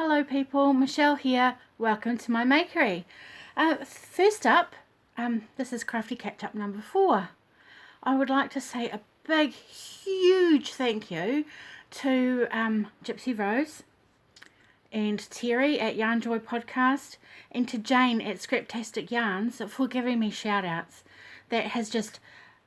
Hello people, Michelle here. Welcome to my Makery. First up, this is Crafty catch-up number 4. I would like to say a big, huge thank you to Gypsy Rose and Terri at YarnJoy podcast and to Jane at Scraptastic Yarns for giving me shout-outs. That has just,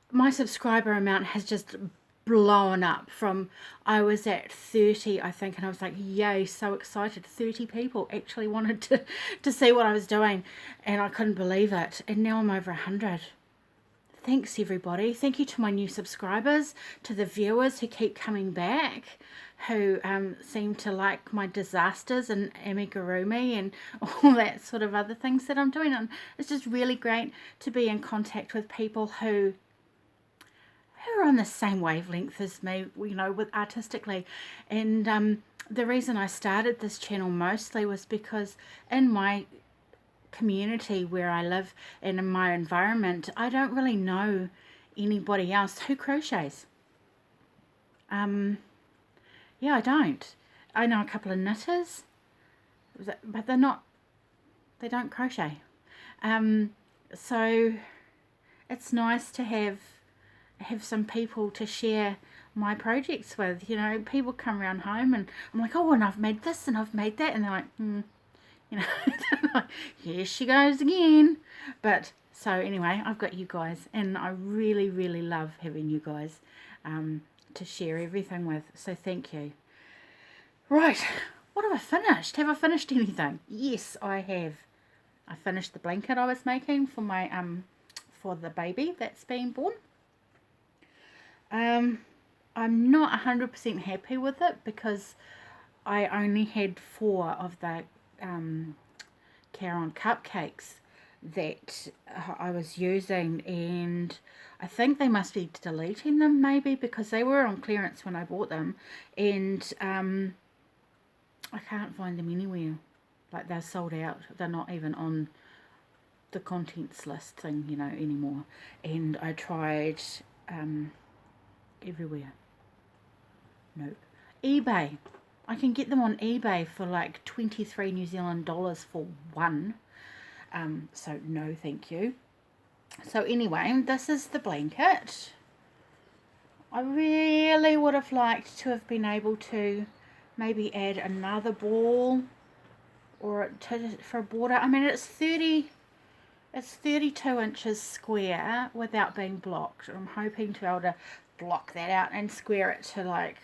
my subscriber amount has just blown up from, I was at 30 I think, and I was like, yay, so excited. 30 people actually wanted to see what I was doing, and I couldn't believe it. And now I'm over 100. Thanks everybody. Thank you to my new subscribers, to the viewers who keep coming back, who seem to like my disasters and amigurumi and all that sort of other things that I'm doing. And it's just really great to be in contact with people who are on the same wavelength as me, you know, with artistically. And the reason I started this channel mostly was because in my community where I live and in my environment, I don't really know anybody else who crochets. Yeah, I don't. I know a couple of knitters, but they don't crochet. So it's nice to have some people to share my projects with. You know, people come around home and I'm like, oh, and I've made this and I've made that, and they're like, you know, like, here she goes again. But so anyway, I've got you guys, and I really, really love having you guys to share everything with. So thank you. Right, what have I finished? Have I finished anything? Yes, I have. I finished the blanket I was making for my for the baby that's being born. I'm not 100% happy with it because I only had 4 of the Caron cupcakes that I was using, and I think they must be deleting them maybe because they were on clearance when I bought them, and I can't find them anywhere. Like, they're sold out. They're not even on the contents list thing, you know, anymore. And I tried everywhere. Nope. eBay. I can get them on eBay for like 23 New Zealand dollars for one. So no thank you. So anyway, this is the blanket. I really would have liked to have been able to maybe add another ball or for a border. I mean, it's 32 inches square without being blocked. I'm hoping to be able to block that out and square it to like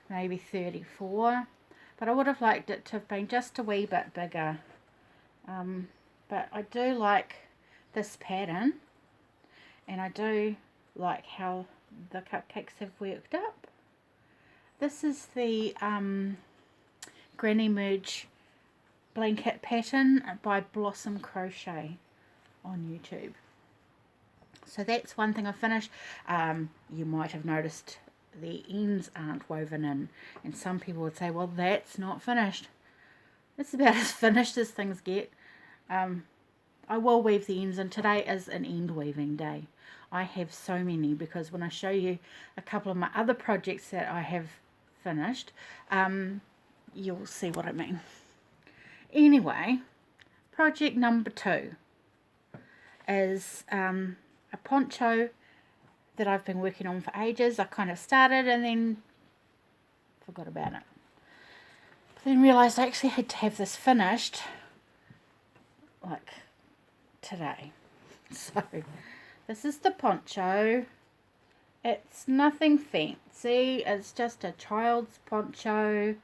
maybe 34, but I would have liked it to have been just a wee bit bigger. But I do like this pattern, and I do like how the cupcakes have worked up. This is the Granny Merge blanket pattern by Blossom Crochet on YouTube. So that's one thing I finished. You might have noticed the ends aren't woven in, and some people would say, well, that's not finished. It's about as finished as things get. I will weave the ends, and today is an end weaving day. I have so many, because when I show you a couple of my other projects that I have finished, you'll see what I mean. Anyway, project number 2 is a poncho that I've been working on for ages. I kind of started and then forgot about it. But then realised I actually had to have this finished like today. So this is the poncho. It's nothing fancy. It's just a child's poncho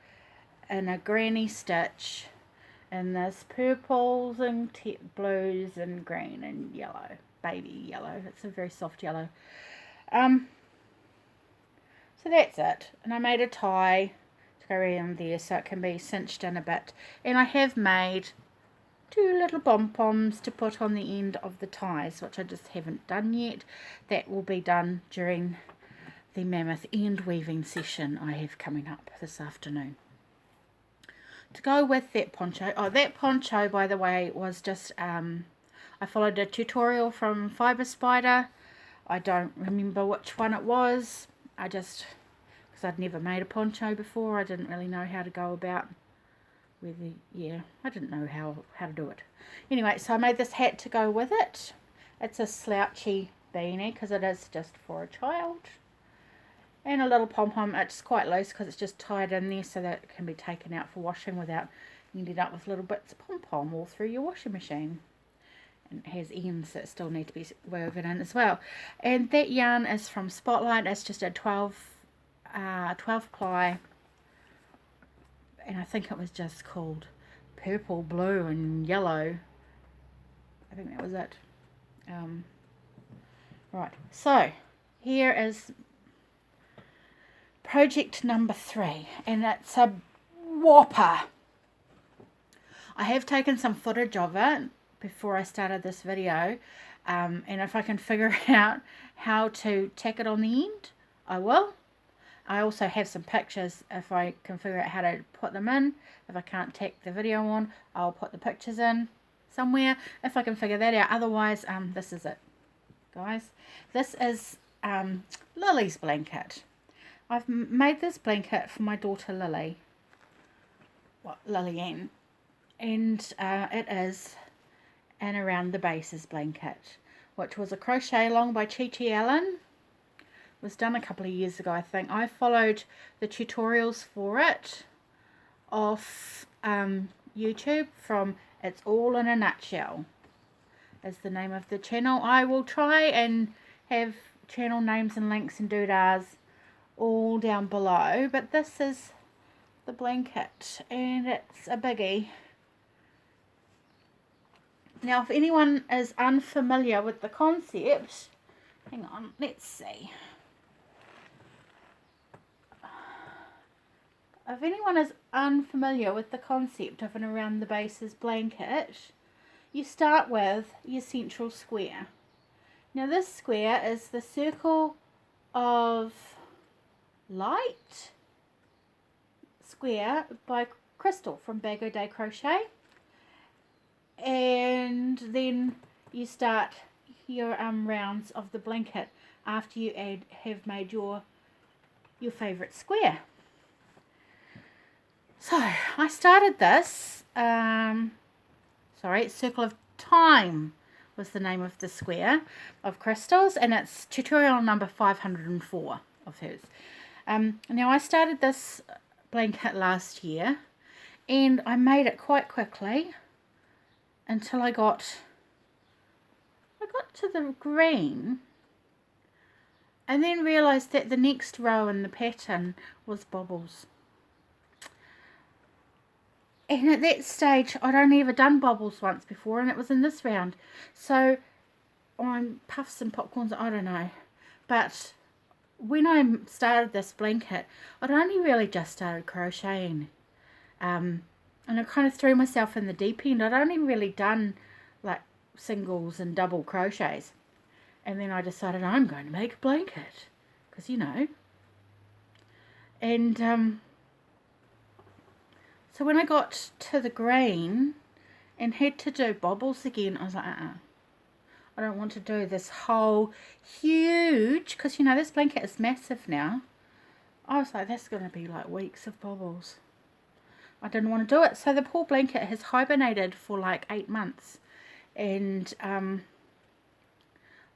in a granny stitch. And there's purples and blues and green and yellow. Baby yellow. It's a very soft yellow. So that's it. And I made a tie to go around there so it can be cinched in a bit. And I have made 2 little pom-poms to put on the end of the ties, which I just haven't done yet. That will be done during the mammoth end weaving session I have coming up this afternoon. To go with that poncho, that poncho, by the way, was just, I followed a tutorial from Fibre Spider. I don't remember which one it was. Because I'd never made a poncho before, I didn't really know how to go about yeah, I didn't know how to do it. Anyway, so I made this hat to go with it. It's a slouchy beanie because it is just for a child. And a little pom-pom. It's quite loose because it's just tied in there so that it can be taken out for washing without ending up with little bits of pom-pom all through your washing machine. And it has ends that still need to be woven in as well. And that yarn is from Spotlight. It's just a 12 ply, and I think it was just called purple, blue and yellow. I think that was it. Right, so here is project number 3, and it's a whopper. I have taken some footage of it before I started this video, and if I can figure out how to tack it on the end, I will. I also have some pictures if I can figure out how to put them in. If I can't tack the video on, I'll put the pictures in somewhere if I can figure that out. Otherwise, this is it, guys. This is Lily's blanket. I've made this blanket for my daughter Lily. Lily Ann. And it is an Around the Bases blanket, which was a crochet along by Chi Chi Allen. It was done a couple of years ago, I think. I followed the tutorials for it off YouTube from It's All in a Nutshell is the name of the channel. I will try and have channel names and links and doodahs all down below, but this is the blanket and it's a biggie. Now, if anyone is unfamiliar with the concept, hang on, let's see. If anyone is unfamiliar with the concept of an Around the Bases blanket, you start with your central square. Now this square is the Circle of Light square by Crystal from Bag O' Day Crochet. And then you start your rounds of the blanket after you have made your favourite square. So I started this, Circle of Time was the name of the square of crystals, and it's tutorial number 504 of hers. Now I started this blanket last year and I made it quite quickly until I got to the green, and then realised that the next row in the pattern was bobbles. And at that stage, I'd only ever done bobbles once before, and it was in this round. So, on puffs and popcorns, I don't know. But when I started this blanket, I'd only really just started crocheting. And I kind of threw myself in the deep end. I'd only really done like singles and double crochets. And then I decided I'm going to make a blanket. Because, you know. And so when I got to the green and had to do bobbles again, I was like, I don't want to do this whole huge, because you know this blanket is massive now. I was like, that's going to be like weeks of bobbles. I didn't want to do it. So the poor blanket has hibernated for like 8 months. And I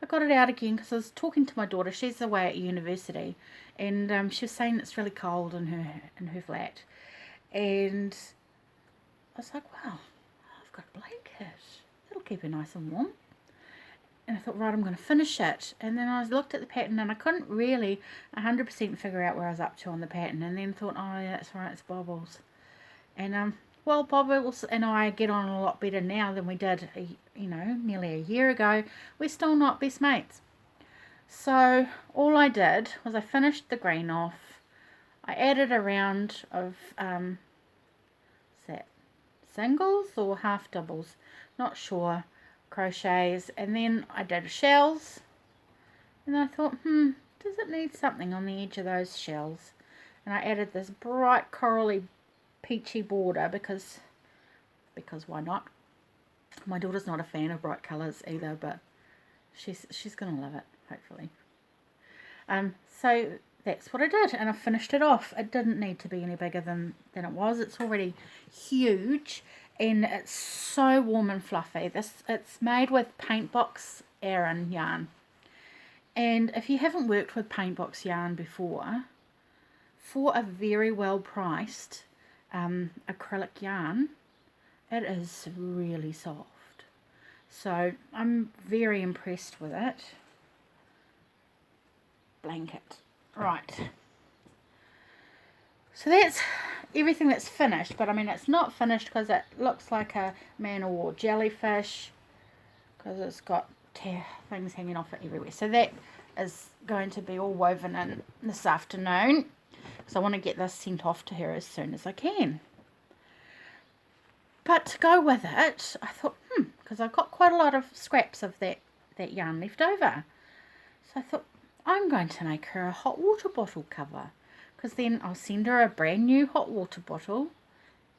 got it out again because I was talking to my daughter. She's away at university. And she was saying it's really cold in her flat. And I was like, wow, I've got a blanket. It'll keep her nice and warm. And I thought, right, I'm going to finish it. And then I looked at the pattern and I couldn't really 100% figure out where I was up to on the pattern. And then thought, oh, yeah, that's right, it's bobbles. And, well, Bobbles and I get on a lot better now than we did, nearly a year ago. We're still not best mates. So all I did was I finished the green off. I added a round of, singles or half doubles, not sure, crochets, and then I did shells, and I thought, does it need something on the edge of those shells? And I added this bright corally peachy border because why not? My daughter's not a fan of bright colours either, but she's gonna love it, hopefully. So that's what I did, and I finished it off. It didn't need to be any bigger than it was. It's already huge, and it's so warm and fluffy. It's made with Paintbox Aran yarn, and if you haven't worked with Paintbox yarn before, for a very well priced acrylic yarn, it is really soft. So I'm very impressed with it. Blanket. Right. So that's everything that's finished, but I mean it's not finished because it looks like a man o' war jellyfish because it's got things hanging off it everywhere. So that is going to be all woven in this afternoon because I want to get this sent off to her as soon as I can. But to go with it, I thought, because I've got quite a lot of scraps of that yarn left over. So I thought, I'm going to make her a hot water bottle cover. Because then I'll send her a brand new hot water bottle.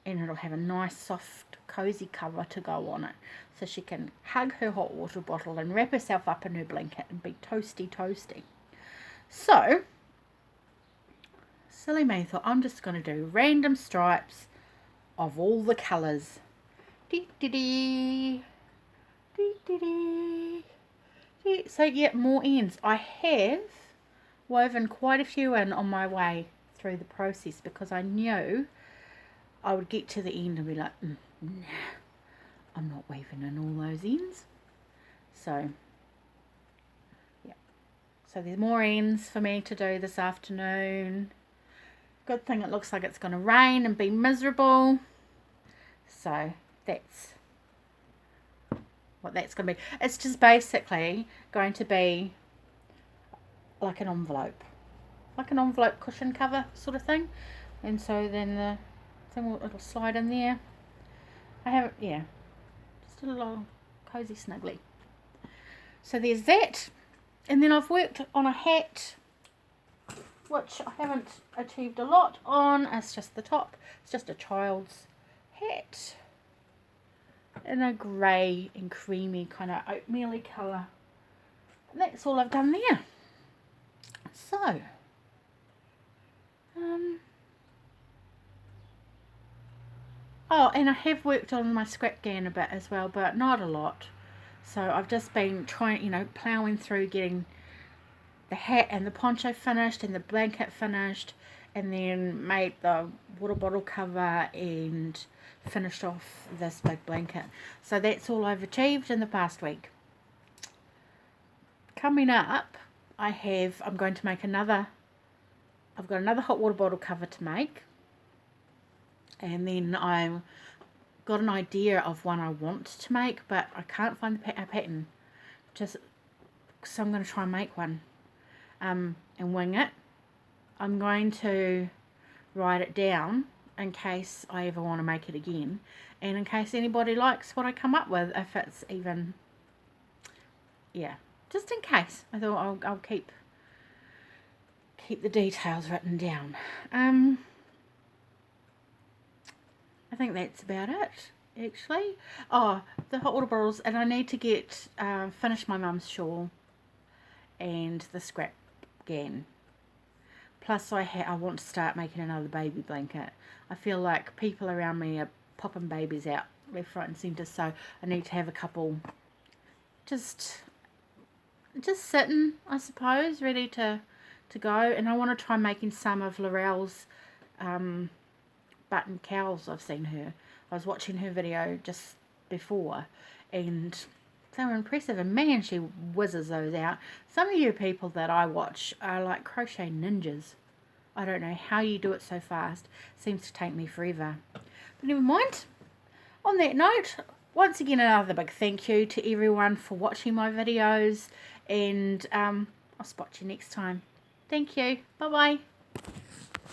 And it'll have a nice, soft, cozy cover to go on it. So she can hug her hot water bottle and wrap herself up in her blanket and be toasty, toasty. So, silly me thought, I'm just going to do random stripes of all the colours. So yeah, more ends. I have woven quite a few in on my way through the process because I knew I would get to the end and be like, nah, I'm not weaving in all those ends. So yeah, so there's more ends for me to do this afternoon. Good thing it looks like it's going to rain and be miserable. So that's what that's going to be. It's just basically going to be like an envelope cushion cover sort of thing. And so then the thing it'll slide in there. I have, yeah, just a little cozy snuggly. So there's that. And then I've worked on a hat, which I haven't achieved a lot on. It's just the top. It's just a child's hat in a grey and creamy kind of oatmeal-y colour. And that's all I've done there. So, oh, and I have worked on my scrap gan a bit as well, but not a lot. So I've just been trying, ploughing through getting the hat and the poncho finished and the blanket finished, and then made the water bottle cover and finished off this big blanket. So that's all I've achieved in the past week. Coming up, I'm going to make I've got another hot water bottle cover to make, and then I've got an idea of one I want to make, but I can't find a pattern, so I'm going to try and make one and wing it. I'm going to write it down in case I ever want to make it again, and in case anybody likes what I come up with, if it's even, yeah, just in case. I thought I'll keep the details written down. I think that's about it, actually. Oh, the hot water bottles, and I need to get finish my mum's shawl and the scrap gan. Plus I want to start making another baby blanket. I feel like people around me are popping babies out left, right and centre, so I need to have a couple just sitting, I suppose, ready to go. And I want to try making some of Laurel's button cowls. I've seen her. I was watching her video just before, and they were impressive, and man, she whizzes those out. Some of you people that I watch are like crochet ninjas. I don't know how you do it so fast. Seems to take me forever. But never mind. On that note, once again, another big thank you to everyone for watching my videos, and I'll spot you next time. Thank you. Bye bye.